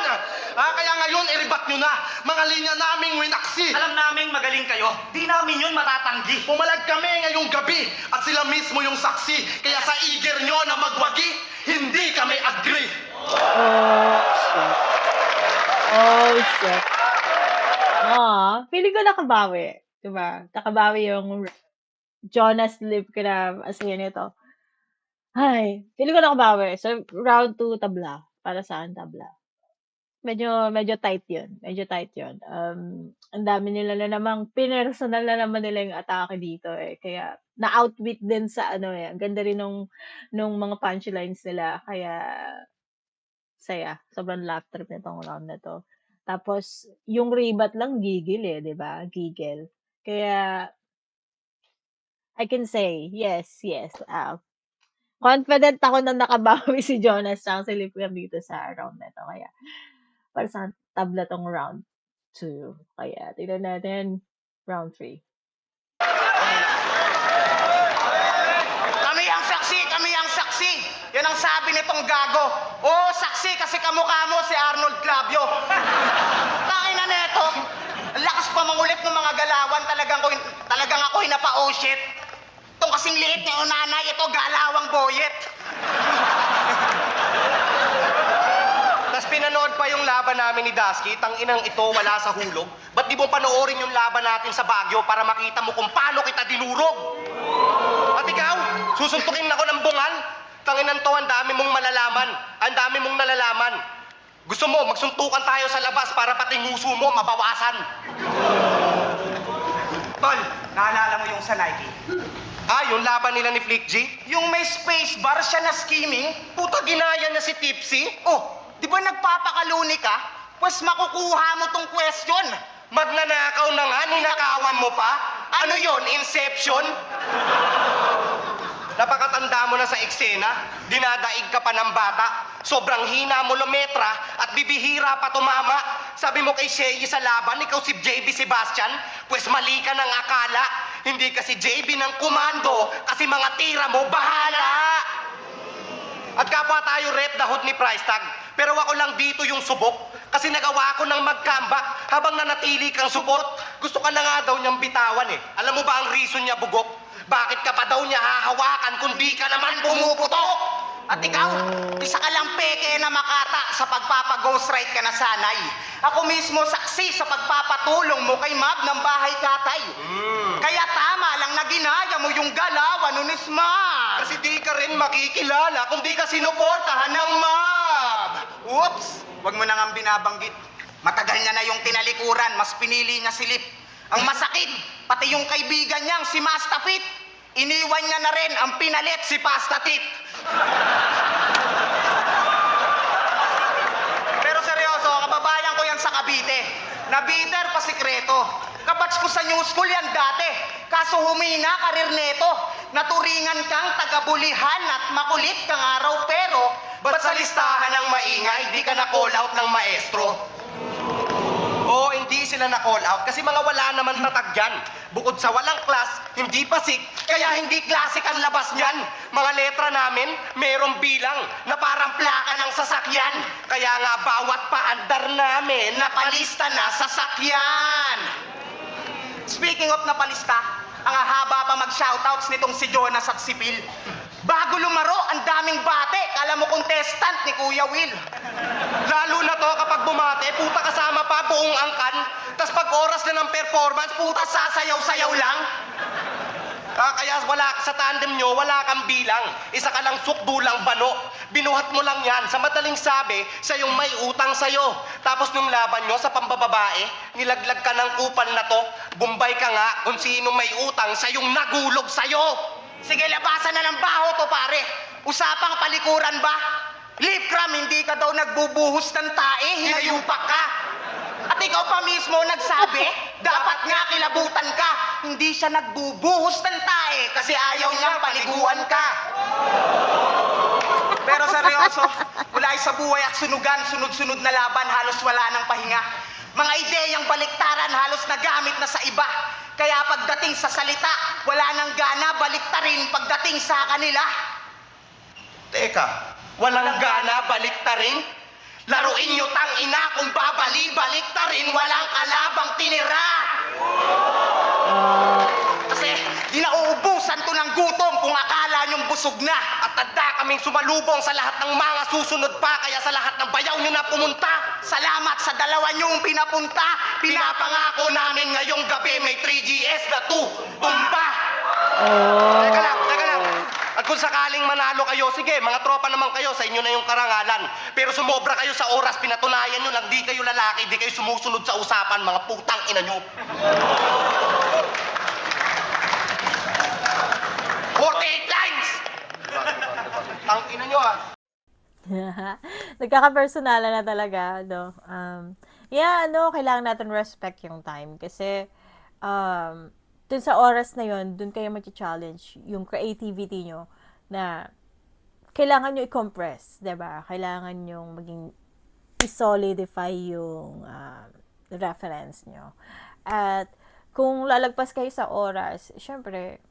Kaya ngayon, iribat nyo na. Mga linya naming winaksi. Alam naming magaling kayo. Di namin yun matatanggi. Pumalag kami ngayong gabi at sila mismo yung saksi. Kaya sa eager nyo na magwagi, hindi kami agree. Oh, shit. Oh, shit. Feeling ko nakabawi, 'di ba? Nakabawi yung Jonas Lip ko na asaya nito. Ay, feeling ko nakabawi. So, round 2 tabla, para sa'kin tabla. Medyo tight 'yun, medyo tight 'yun. Ang dami nila na namang pinersonal na naman nila yung atake dito, eh, kaya na-outwit din sa ano, eh, ang ganda rin nung mga punchlines nila kaya saya, sobrang laugh trip nitong round na 'to. Tapos yung rebat lang gigil, eh, 'di ba, gigil. Kaya I can say yes, yes, confident ako na nakabawi si Jonas tsaka si Lipiam dito sa round na 'to kaya para sa'kin tabla 'tong round 2. Kaya tignan natin round 3. Kami ang saksi, kami ang saksi. Yan ang sabi nitong gago. Oo, saksi kasi kamukha mo si Arnold Clavio. Tangina neto. Ang lakas pa mangulit ng mga galawan, talagang ako'y napa-oh shit. Itong kasing liit ni Unanay, ito galawang boyet. Tapos pinanood pa yung laban namin ni Dasky, tanginang ito wala sa hulog. Ba't di mo panoorin yung laban natin sa Baguio para makita mo kung paano kita dinurog? At ikaw, susuntukin ako ng bungal. Tanginan to, ang dami mong malalaman. Ang dami mong nalalaman. Gusto mo, magsuntukan tayo sa labas para pati nguso mo mabawasan. Tol, naalala mo yung sa Nike? Yung laban nila ni Flick G? Yung may space bar siya na skimming? Puta, ginaya niya si Tipsy. Oh, di ba nagpapakaluni ka? Pues makukuha mo tong question. Magnanakaw na nga, ninakawan mo pa? Ano yon, Inception? Napakatanda mo na sa eksena, dinadaig ka pa ng bata, sobrang hina mo lometra at bibihira pa tumama. Sabi mo kay Shea sa laban, ikaw si JB Sebastian, pues mali ka ng akala. Hindi kasi JB ng komando, kasi mga tira mo bahala. At kapwa tayo rep dahot ni price tag. Pero ako lang dito yung subok. Kasi nagawa ko ng mag-comeback habang nanatili kang support. Gusto ka na nga daw niyang bitawan eh. Alam mo ba ang reason niya bugok? Bakit ka pa daw niya hahawakan kung di ka naman bumuputok? At ikaw, isa ka lang peke na makata sa pagpapag-ghostwrite ka na sanay. Ako mismo saksi sa pagpapatulong mo kay Mab ng bahay katay. Kaya tama lang na ginaya mo yung galawan nun Smart. Kasi di ka rin makikilala kung di ka sinuportahan ng Mab. Oops, wag mo na nga binabanggit. Matagal niya na yung tinalikuran, mas pinili niya si Lip. Ang masakit, pati yung kaibigan niyang si Mastafit, iniwan niya na rin ang pinalit si Pastatit. Pero seryoso, kababayan ko yan sa Cavite. Nabiter pa sikreto. Kabats ko sa new school yan dati. Kaso humina karir neto. Naturingan kang tagabulihan at makulit kang araw pero Ba't sa listahan ng maingay, di ka na-call out ng maestro? Oo, hindi sila na-call out kasi mga wala naman tatag yan. Bukod sa walang class, hindi pasik, kaya hindi classic ang labas niyan. Mga letra namin, merong bilang na parang plaka ng sasakyan. Kaya nga bawat paandar namin, napalista na sasakyan. Speaking of napalista, ang haba pa mag-shoutouts nitong si Jonas at si Phil. Bago lumaro, ang daming bate. Kala mo contestant ni Kuya Will. lalo na to kapag bumate, puta kasama pa buong angkan. Tas pag oras na ng performance, puta sasayaw-sayaw lang. Kaya wala sa tandem nyo, wala kang bilang. Isa ka lang sukdulang bano. Binuhat mo lang yan. Sa madaling sabi, sa yung may utang sa'yo. Tapos nung laban nyo sa pambababae, nilaglag ka ng kupal na to. Bumbay ka nga kung sino may utang sa yung nagulog sa'yo. Sige, labasan na ng baho to pare. Usapang palikuran ba? Lipcram, hindi ka daw nagbubuhos ng tae, hinayupak ka. At ikaw pa mismo nagsabi, dapat nga kilabutan ka. Hindi siya nagbubuhos ng tae kasi ayaw niyang paliguan ka. Pero seryoso, mula sa buhay at sunugan, sunod-sunod na laban, halos wala nang pahinga. Mga ideyang baliktaran halos nagamit na sa iba. Kaya pagdating sa salita, wala nang gana baliktarin pagdating sa kanila. Teka, walang gana baliktarin? Laruin nyo tang ina kung babali-baliktarin, walang kalabang tinira! Kasi di nauubusan to ng gutom kung akala nyong busog na. At matatanda kaming sumalubong sa lahat ng mga susunod pa, kaya sa lahat ng bayaw nyo na pumunta. Salamat sa dalawa niyong pinapunta. Pinapangako namin ngayong gabi may 3GS na 2 tumba. Oh. Teka lang. At kung sakaling manalo kayo, sige, mga tropa naman kayo, sa inyo na yung karangalan. Pero sumobra kayo sa oras, pinatunayan nyo lang, di kayo lalaki, di kayo sumusunod sa usapan, mga putang ina nyo. 48 lines! Tang ina nyo ah. Nagkaka-personala na talaga, no? Kailangan natin respect yung time kasi dun sa oras na yon, dun kayo mag-challenge yung creativity nyo na kailangan nyo i-compress, diba? Kailangan nyo maging i-solidify yung reference nyo. At kung lalagpas kayo sa oras, syempre,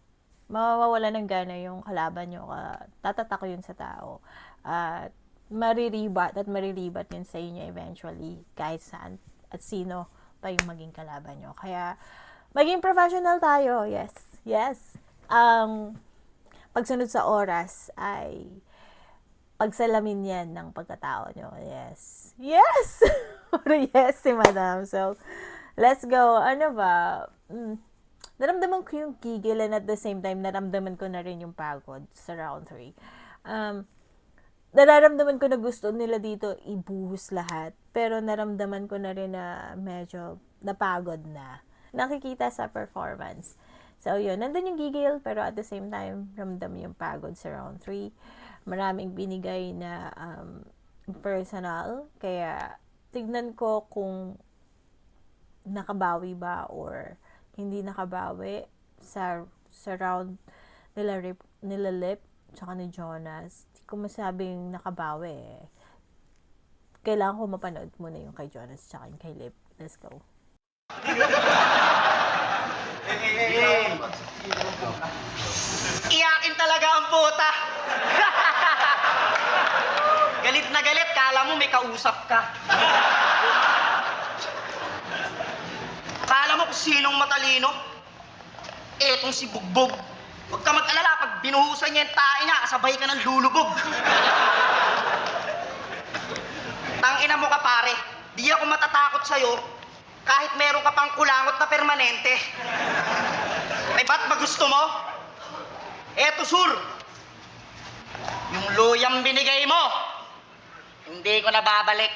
mawawala ng gana yung kalaban nyo, tatatak yun sa tao. At mariribat yun sa inyo eventually, kahit saan at sino pa yung maging kalaban nyo. Kaya, maging professional tayo, yes. Pagsunod sa oras ay pagsalamin yan ng pagkatao nyo, yes. Puro yes si madam. So, let's go. Ano ba? Naramdaman ko yung gigil and at the same time, naramdaman ko na rin yung pagod sa round 3. Nararamdaman ko na gusto nila dito ibuhos lahat. Pero naramdaman ko na rin na medyo napagod na. Nakikita sa performance. So, yun. Nandun yung gigil, pero at the same time, ramdam yung pagod sa round 3. Maraming binigay na personal. Kaya, tignan ko kung nakabawi ba or hindi nakabawi sa round nila Lip tsaka ni Jonas. Hindi ko masabing nakabawi eh. Kailangan ko mapanood muna yung kay Jonas tsaka yung kay Lip. Let's go. Iyakin talaga ang puta. Galit na galit, kala mo may kausap ka. Kala mo kung sinong matalino? Etong si Bugbog. Huwag ka mag-alala, pag binuhusan niya yung tae niya, kasabay ka ng lulubog. Tangina mo ka pare, di ako matatakot sa'yo kahit meron ka pang kulangot na permanente. Ay ba't ba gusto mo? Eto sur, yung luyang binigay mo, hindi ko na babalik.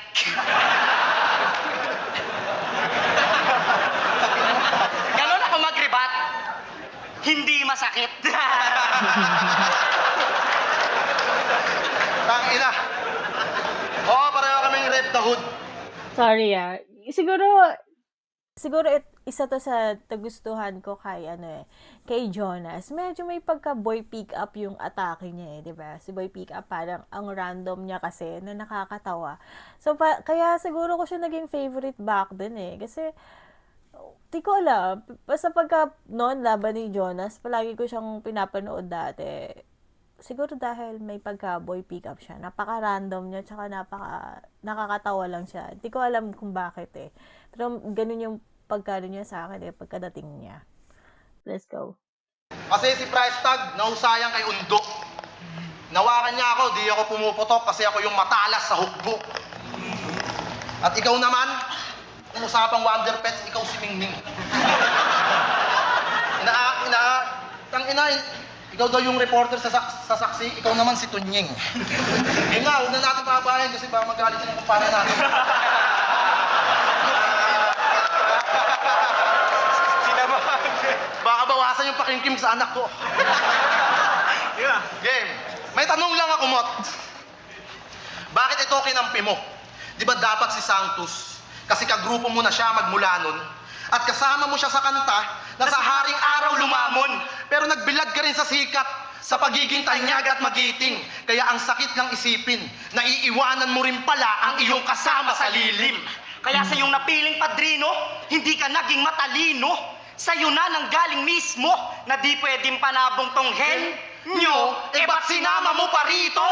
Ganon ako mag-rebat, hindi masakit. Tangina. Oo, pareho kaming rep the hood. Sorry Siguro isa to sa tagustuhan ko kay Jonas. Medyo may pagka boy pick up yung atake niya 'di ba? Si boy pick up parang ang random niya kasi na nakakatawa. So kaya siguro ko siya naging favorite back then kasi di ko alam. Basta pagka noon laban ni Jonas, palagi ko siyang pinapanood dati. Siguro dahil may pagka boy pick up siya. Napaka-random niya tsaka nakakatawa lang siya. Di ko alam kung bakit Pero ganun yung pagkano niya sa akin pagkadating niya. Let's go. Kasi si price tag, nahusayan kay Undo. Nawakan niya ako, di ako pumuputok kasi ako yung matalas sa hukbo. At ikaw naman, kung usapang Wonder Pets, ikaw si Mingming. Ikaw daw yung reporter sa saksi, ikaw naman si Tunying. Yun nga, huwag na natin papayan kasi baka magalit na ng kumpara natin. Baka bawasan yung pakingkim sa anak ko. Game. May tanong lang ako, Mot. Bakit ito kinampi mo? Di ba dapat si Santos? Kasi kagrupo mo na siya magmula nun. At kasama mo siya sa kanta na sa haring araw lumamon. Pero nagbilag ka rin sa sikat sa pagiging tanyag at magiting. Kaya ang sakit lang isipin na iiwanan mo rin pala ang iyong kasama sa lilim. Kaya sa iyong napiling padrino, hindi ka naging matalino. Sa'yo na nanggaling mismo na di pwedeng panabong tong hen nyo, ba't sinama mo pa rito?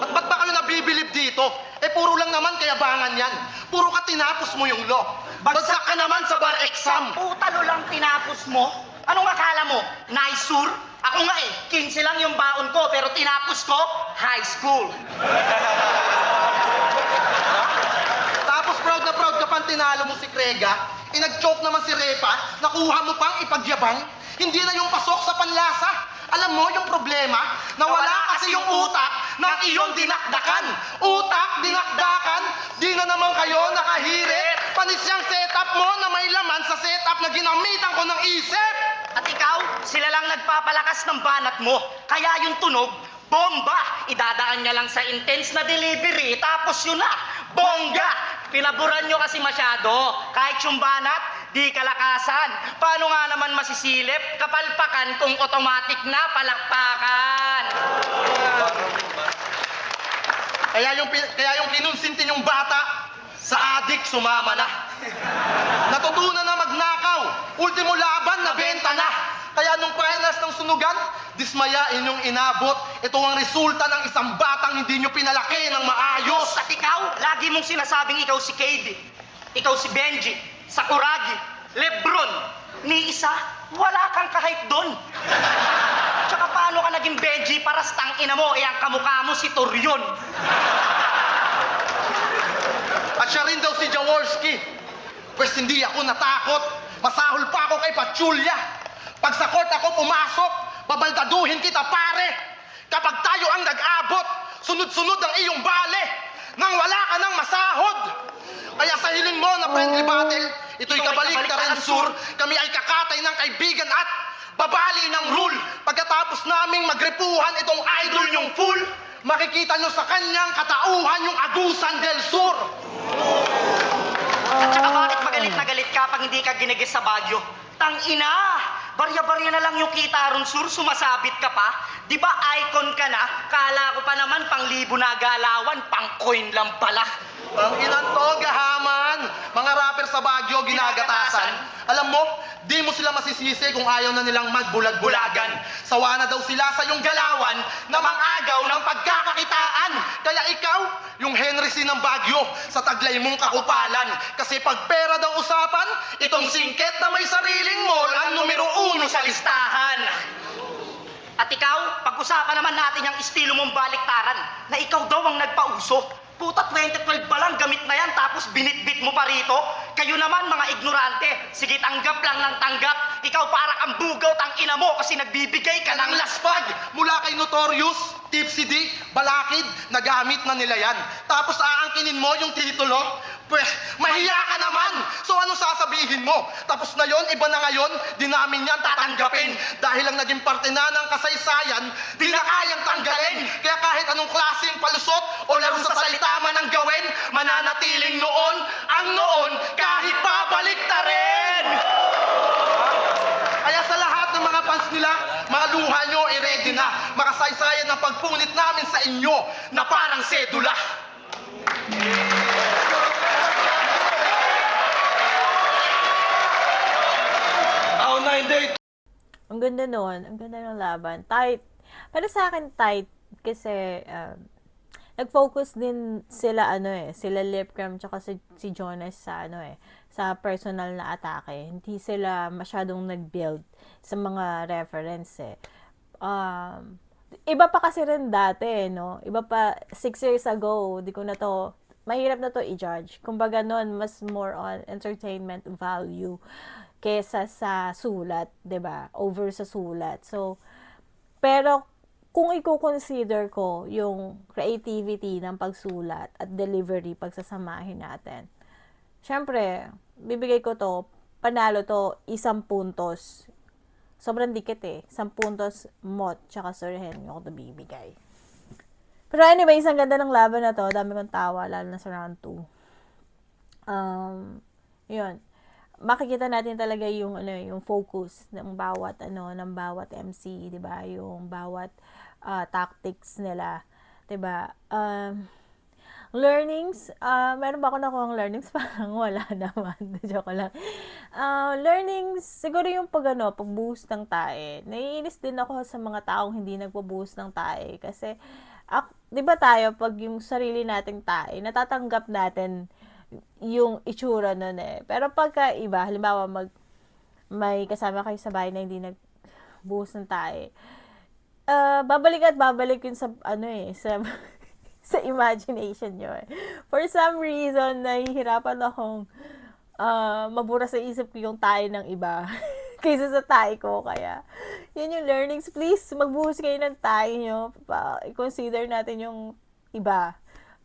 Ba't ba kayo nabibilib dito? Puro lang naman kayabangan yan. Puro ka tinapos mo yung law. Bagsak ka naman sa bar exam. Putalo lang tinapos mo? Anong akala mo? Nice, sur? Ako nga 15 lang yung baon ko, pero tinapos ko, high school. Tapos proud na proud ka pang tinalo mo si Krega, inag-choke naman si Repa, nakuha mo pang ipagyabang, hindi na yung pasok sa panlasa. Alam mo yung problema? Nawala kasi yung utak ng iyong dinakdakan. Utak, dinakdakan, di na naman kayo nakahirit. Panis yung setup mo na may laman sa setup na ginamitan ko ng isip. At ikaw, sila lang nagpapalakas ng banat mo. Kaya yung tunog, bomba! Idadaan niya lang sa intense na delivery, tapos yun na, bongga! Pinaburan nyo kasi masyado. Kahit yung banat, di kalakasan. Paano nga naman masisilip, kapalpakan kung automatic na palakpakan? Kaya yung kinunsintin yung bata, sa adik sumama na. Natutunan na magnakaw. Ultimo laban, nabenta na. Kaya nung finals ng sunugan, dismayain yung inabot. Ito ang resulta ng isang batang hindi nyo pinalaki ng maayos. At ikaw, lagi mong sinasabing ikaw si KD, ikaw si Benji, Sakuragi, Lebron, ni isa, wala kang kahit doon. Tsaka paano ka naging Benji para sa tangina mo, ang kamukha mo si Torion. At siya rin daw si Jaworski. Pwes hindi ako natakot. Masahol pa ako kay Patchulya. Pag sa court ako pumasok, babaldaduhin kita pare. Kapag tayo ang nag-abot, sunod-sunod ang iyong bale. Nang wala ka ng masahod. Kaya sa hiling mo na friendly battle, ito'y kabaliktaran sur. Kami ay kakatay ng kaibigan at babali ng rule. Pagkatapos naming magrepuhan itong idol yung fool, makikita nyo sa kanyang katauhan yung Agusan del Sur. At saka bakit magalit na galit ka pag hindi ka ginigis sa Baguio? Tangina! Barya-barya na lang yung kita ron, sur, sumasabit ka pa. Di ba icon ka na? Kala ko pa naman pang libo na galawan, pang coin lang pala. Ang inan to, gahaman. Mga rapper sa Baguio, ginagatasan. Alam mo, di mo sila masisisi kung ayaw na nilang magbulag-bulagan. Sawa na daw sila sa iyong galawan na mang-agaw ng pagkakakitaan. Kaya ikaw, yung Henry C. ng Baguio, sa taglay mong kakupalan. Kasi pag pera daw usapan, itong singket na may sariling mall ang numero 1 sa listahan. At ikaw, pag-usapan naman natin yung estilo mong baliktaran na ikaw daw ang nagpauso. Puta, 2012 pa lang, gamit na yan, tapos binitbit mo pa rito. Kayo naman, mga ignorante, sige tanggap lang ng tanggap. Ikaw para kang bugaw, tangina mo, kasi nagbibigay ka ng laspag. Mula kay Notorious, Tipsy D, Balakid, nagamit na nila yan. Tapos aangkinin mo yung titulo? Pwes, mahiya ka naman! So ano sasabihin mo? Tapos na yon, iba na ngayon, di namin yan tatanggapin. Dahil ang naging parte na ng kasaysayan, di na kayang tanggalin. Kaya kahit anong klaseng palusot o laro sa salita man ang gawin, mananatiling noon, ang noon, kahit babalik ta rin! Kaya sa lahat ng mga fans nila, mga luha nyo, i-ready na. Makasaysayan ng pagpunit namin sa inyo na parang sedula. Round 9, day Ang ganda nun. Ang ganda ng laban. Tight. Pero sa akin, tight. Kasi, nag-focus din sila, sila Lipcram tsaka si Jonas sa, sa personal na atake. Hindi sila masyadong nag-build sa mga reference, Iba pa kasi rin dati, no? Iba pa, 6 years ago, mahirap na to i-judge. Kumbaga nun, mas more on entertainment value kesa sa sulat, 'di ba? Over sa sulat. So, pero kung i-consider ko yung creativity ng pagsulat at delivery pagsasamahin natin, syempre, bibigay ko to, panalo to, 1 puntos. Sobrang dikit 1 puntos Mot, tsaka Sir Henry ako to bibigay. Pero anyway, isang ganda ng laban na to. Dami kong tawa, lalo na sa round 2. Yun. Makikita natin talaga yung focus ng bawat MC, 'di ba? Yung bawat tactics nila, 'di ba? Learnings, meron ba ako nakuhang learnings? Parang wala naman. Joke lang. Learnings, siguro yung pag-boost ng tae. Naiinis din ako sa mga taong hindi nagpo-boost ng tae kasi 'di ba tayo pag yung sarili nating tae, natatanggap natin yung itsura nun Pero pagka iba, halimbawa may kasama kayo sa bahay na hindi buhos ng tae. Babalik at babalik yun sa, sa, sa imagination nyo eh. For some reason, nahihirapan akong mabura sa isip ko yung tae ng iba kaysa sa tae ko. Kaya, yun yung learnings. Please, magbuhos kayo ng tae nyo. I-consider natin yung iba.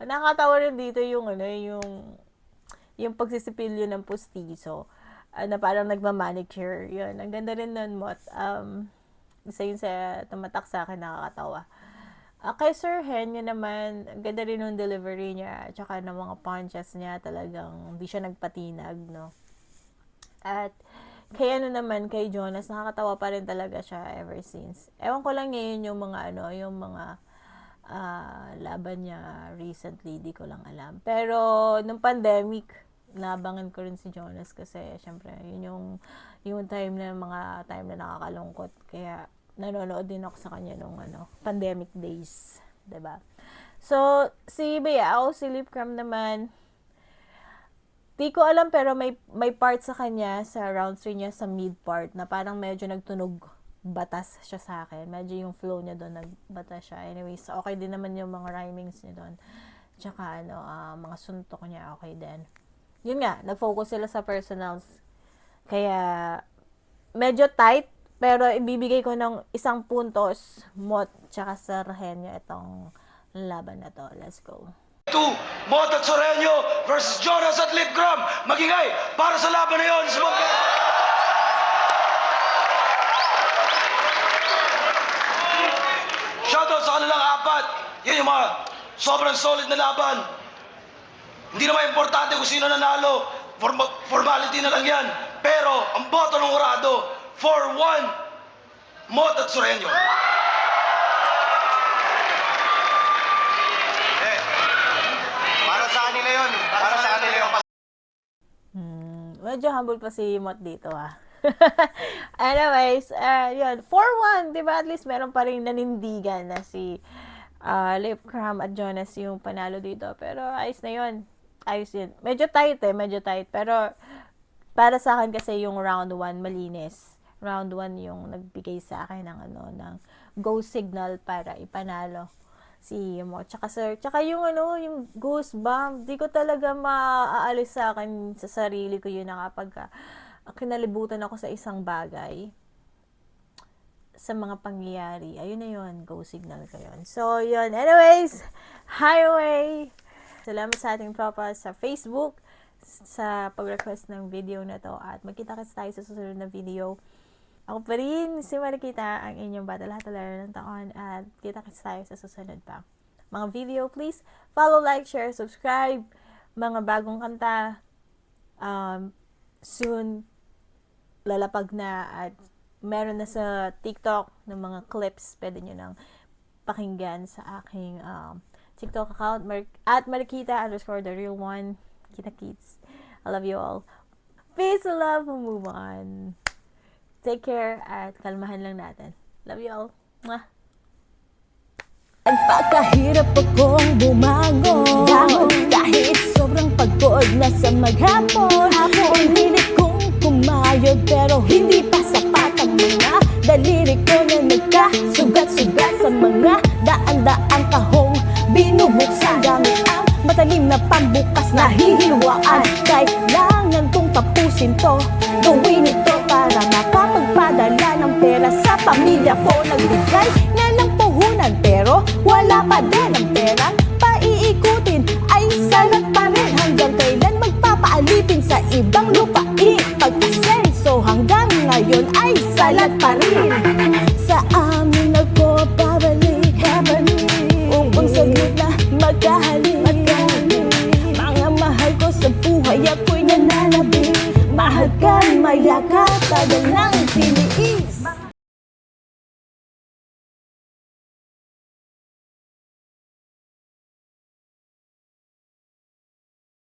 Nakakatawa rin dito yung, yung pagsisipilyo ng pustiso. Na parang nagmamanicure. Yun, ang ganda rin nun, Mot. Isa yun sa tumatak sa akin, nakakatawa. Kay Sir Henyo naman, ang ganda rin yung delivery niya, tsaka ng mga punches niya, talagang hindi siya nagpatinag, no? At kay kay Jonas, nakakatawa pa rin talaga siya ever since. Ewan ko lang ngayon yung mga, yung mga laban niya recently, di ko lang alam. Pero, nung pandemic, nabangan ko rin si Jonas kasi, syempre, yun yung time na nakakalungkot. Kaya, nanonood din ako sa kanya nung pandemic days, 'di ba? So, si Beao, si Lip Cram naman, di ko alam pero may part sa kanya, sa round 3 niya, sa mid part, na parang medyo nagtunog batas siya sa akin. Medyo yung flow niya doon, nagbatas siya. Anyways, okay din naman yung mga rhymings niya doon. Tsaka, mga suntok niya, okay din. Yun nga, nag-focus sila sa personals. Kaya, medyo tight, pero ibibigay ko ng 1 puntos, Mot, tsaka Sir Henyo, itong laban na to. Let's go. 2, Mot at Sorenyo versus Jonas at Lip Cram. Magingay para sa laban na yun. Shoutout sa kanilang 4. Yan yung mga sobrang solid na laban. Hindi naman importante kung sino nanalo. Formality na lang yan. Pero ang boto ng urado, 4-1, Mot at Sorenyo. Para sa kanila yun. Para sa kanila yung Medyo humble pa si Mot dito, ha. Anyways, yun, 4-1, diba? At least meron pa rin nanindigan na si Lip Cram at Jonas yung panalo dito. Pero ayos na yun. Ayos yun. Medyo tight. Pero para sa akin kasi yung round 1 malinis. Round 1 yung nagbigay sa akin ng ng go signal para ipanalo si Mo. Tsaka yung yung goosebump, di ko talaga maaalis sa akin, sa sarili ko yun, na kapag kinalibutan ako sa isang bagay, sa mga pangyayari, ayun na yun, go signal ko yun. So, yun. Anyways, highway! Salamat sa ating tropa sa Facebook sa pag-request ng video na to, at magkita-kits tayo sa susunod na video. Ako pa rin, si Marikita, ang inyong battle-hataler ng taon, at kita-kits tayo sa susunod pa. Mga video, please follow, like, share, subscribe. Mga bagong kanta, soon, lalapag na, at meron na sa TikTok ng mga clips, pwede nyo nang pakinggan sa aking TikTok account, at Marikita_the_real_one. Kita-kits. I love you all. Peace and love, move on. Take care at kalmahan lang natin. Love you all. Mwah! Nagpakahirap akong bumangon kahit sobrang pagod na sa maghapon. Pinilit kong kumayod pero hindi pa sapat ang mga daliri ko na nagkasugat-sugat sa mga daan-daang kahong binubuksan gamit ang matalim na pambukas na hihiwaan. Kailangan kong tapusin to, gawin ito para makapagpadala ng pera sa pamilya ko. Nagbigay na ng puhunan pero wala pa din ang perang paiikutin, ay salat pa rin. Hanggang kailan magpapaalipin sa ibang lupain? Pagkasenso hanggang ngayon ay salat pa rin. Sa amin ako babalik, upang saglit na magkahalik. Mga mahal ko sa buhay ako'y nananabik. Mahal ka, mayakap, tagal ng tiniis.